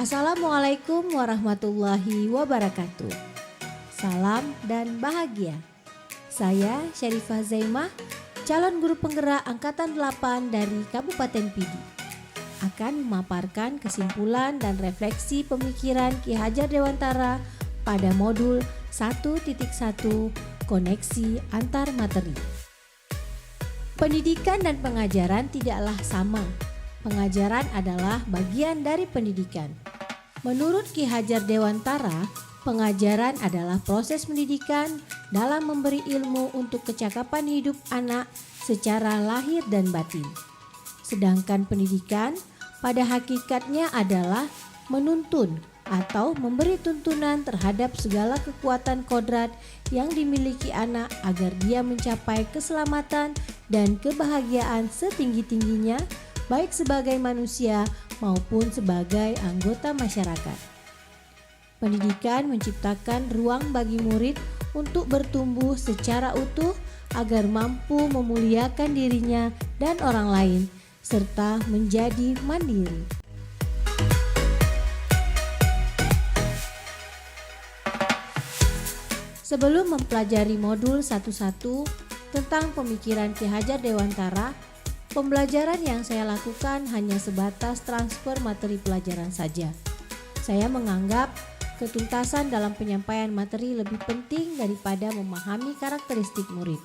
Assalamualaikum warahmatullahi wabarakatuh. Salam dan bahagia. Saya Syarifah Zaimah, calon guru penggerak Angkatan 8 dari Kabupaten Pidi, akan memaparkan kesimpulan dan refleksi pemikiran Ki Hajar Dewantara pada modul 1.1 Koneksi Antar Materi. Pendidikan dan pengajaran tidaklah sama. Pengajaran adalah bagian dari pendidikan. Menurut Ki Hajar Dewantara, pengajaran adalah proses pendidikan dalam memberi ilmu untuk kecakapan hidup anak secara lahir dan batin. Sedangkan pendidikan pada hakikatnya adalah menuntun atau memberi tuntunan terhadap segala kekuatan kodrat yang dimiliki anak agar dia mencapai keselamatan dan kebahagiaan setinggi-tingginya, baik sebagai manusia maupun sebagai anggota masyarakat. Pendidikan menciptakan ruang bagi murid untuk bertumbuh secara utuh agar mampu memuliakan dirinya dan orang lain, serta menjadi mandiri. Sebelum mempelajari modul 1.1 tentang pemikiran Ki Hajar Dewantara, pembelajaran yang saya lakukan hanya sebatas transfer materi pelajaran saja. Saya menganggap ketuntasan dalam penyampaian materi lebih penting daripada memahami karakteristik murid.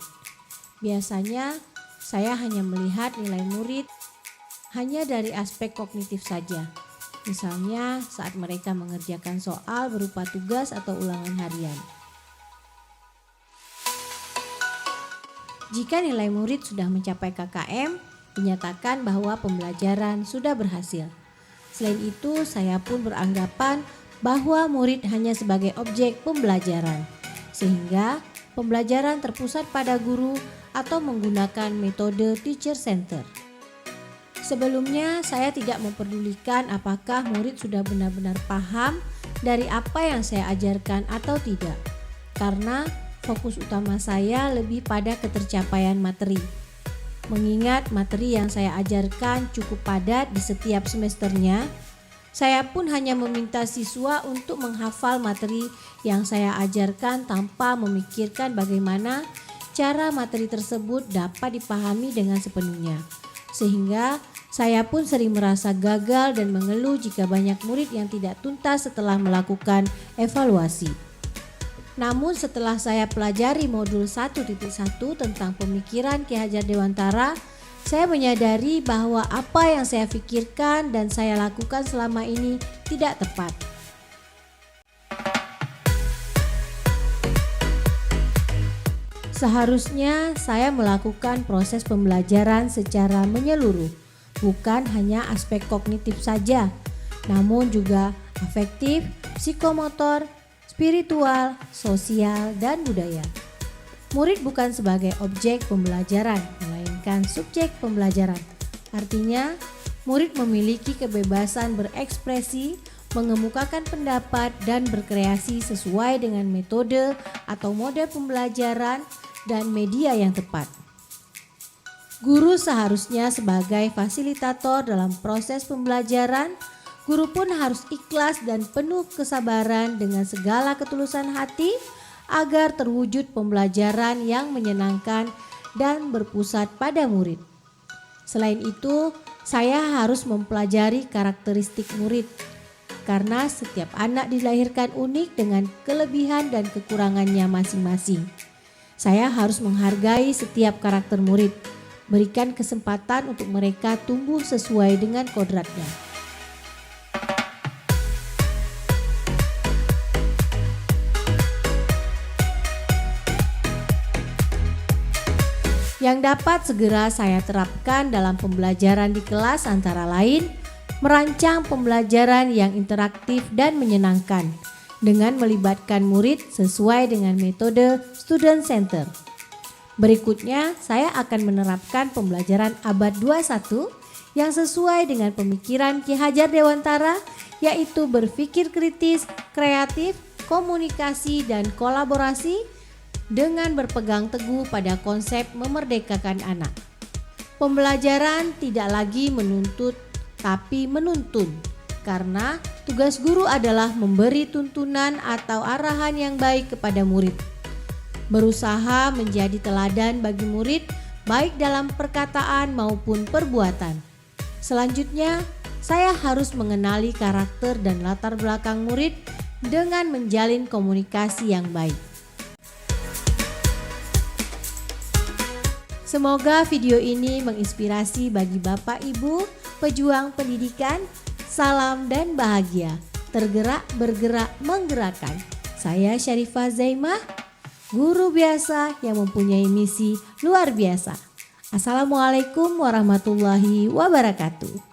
Biasanya saya hanya melihat nilai murid hanya dari aspek kognitif saja. Misalnya saat mereka mengerjakan soal berupa tugas atau ulangan harian. Jika nilai murid sudah mencapai KKM, dinyatakan bahwa pembelajaran sudah berhasil. Selain itu, saya pun beranggapan bahwa murid hanya sebagai objek pembelajaran, sehingga pembelajaran terpusat pada guru atau menggunakan metode teacher center. Sebelumnya, saya tidak memperdulikan apakah murid sudah benar-benar paham dari apa yang saya ajarkan atau tidak, karena fokus utama saya lebih pada ketercapaian materi. Mengingat materi yang saya ajarkan cukup padat di setiap semesternya, saya pun hanya meminta siswa untuk menghafal materi yang saya ajarkan tanpa memikirkan bagaimana cara materi tersebut dapat dipahami dengan sepenuhnya. Sehingga saya pun sering merasa gagal dan mengeluh jika banyak murid yang tidak tuntas setelah melakukan evaluasi. Namun setelah saya pelajari modul 1.1 tentang pemikiran Ki Hajar Dewantara, saya menyadari bahwa apa yang saya pikirkan dan saya lakukan selama ini tidak tepat. Seharusnya saya melakukan proses pembelajaran secara menyeluruh, bukan hanya aspek kognitif saja, namun juga afektif, psikomotor, spiritual, sosial, dan budaya. Murid bukan sebagai objek pembelajaran, melainkan subjek pembelajaran. Artinya, murid memiliki kebebasan berekspresi, mengemukakan pendapat, dan berkreasi sesuai dengan metode atau mode pembelajaran dan media yang tepat. Guru seharusnya sebagai fasilitator dalam proses pembelajaran. Guru pun harus ikhlas dan penuh kesabaran dengan segala ketulusan hati agar terwujud pembelajaran yang menyenangkan dan berpusat pada murid. Selain itu, saya harus mempelajari karakteristik murid karena setiap anak dilahirkan unik dengan kelebihan dan kekurangannya masing-masing. Saya harus menghargai setiap karakter murid, berikan kesempatan untuk mereka tumbuh sesuai dengan kodratnya. Yang dapat segera saya terapkan dalam pembelajaran di kelas antara lain merancang pembelajaran yang interaktif dan menyenangkan dengan melibatkan murid sesuai dengan metode student center. Berikutnya saya akan menerapkan pembelajaran abad 21 yang sesuai dengan pemikiran Ki Hajar Dewantara, yaitu berpikir kritis, kreatif, komunikasi, dan kolaborasi dengan berpegang teguh pada konsep memerdekakan anak. Pembelajaran tidak lagi menuntut tapi menuntun. karena tugas guru adalah memberi tuntunan atau arahan yang baik kepada murid. Berusaha menjadi teladan bagi murid baik dalam perkataan maupun perbuatan. Selanjutnya, saya harus mengenali karakter dan latar belakang murid dengan menjalin komunikasi yang baik. Semoga video ini menginspirasi bagi Bapak Ibu pejuang pendidikan. Salam dan bahagia, tergerak bergerak menggerakkan. Saya Syarifah Zaimah, guru biasa yang mempunyai misi luar biasa. Assalamualaikum warahmatullahi wabarakatuh.